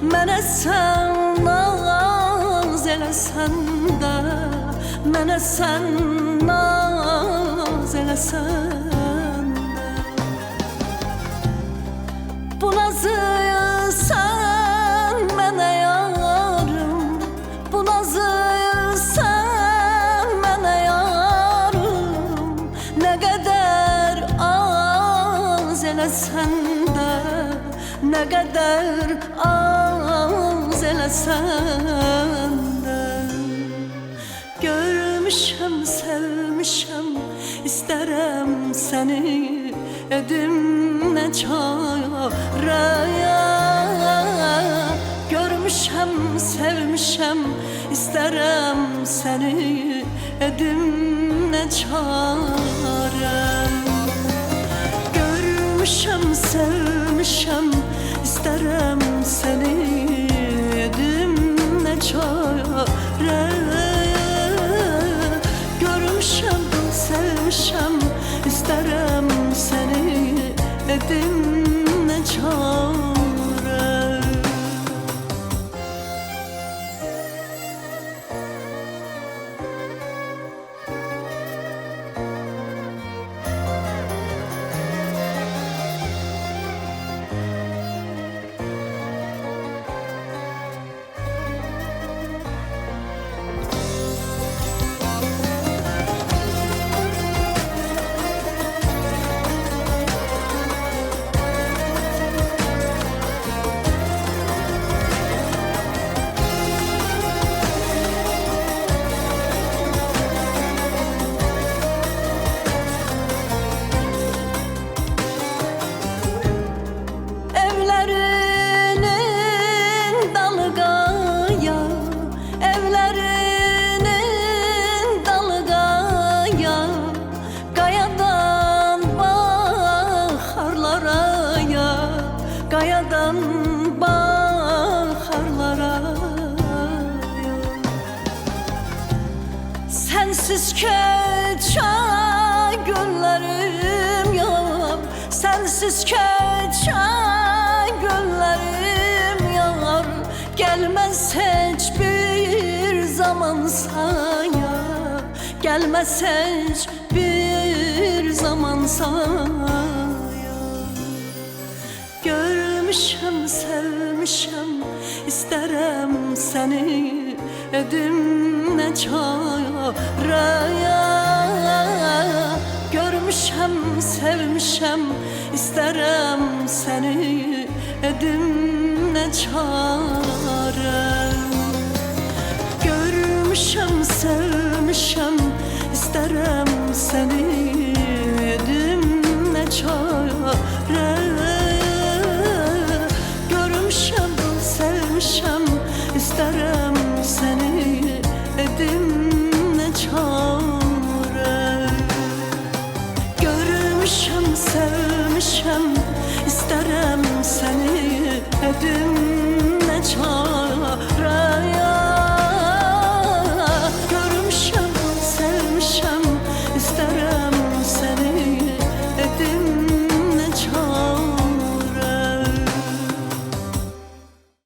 Mənə sən naz eləsən də, mənə sən naz eləsən də, bu nazı sən mənə yarım, bu nazı sən mənə yarım, nə qədər az eləsən də, nə qədər az eləsən də. Görmüşəm, sevmişəm, istərəm səni, edim nə çarəyə. Görmüşəm, sevmişəm, istərəm səni, edim nə çarə. Görmüşəm, sevmişəm, istərəm səni, edim nə çarə. Görmüşəm, sevmişəm, istərəm səni, edim nə çarə. Qayadan baxarlara sensiz keçən günlərim yox, sensiz keçən günlərim yox. Gəlməz heç bir zaman saya, gəlməz heç bir zaman saya. Görmüşəm, sevmişəm, istərəm səni, edim nə çarəyə. Görmüşəm, sevmişəm, istərəm səni, edim nə çarə. Görmüşəm, sevmişəm, istərəm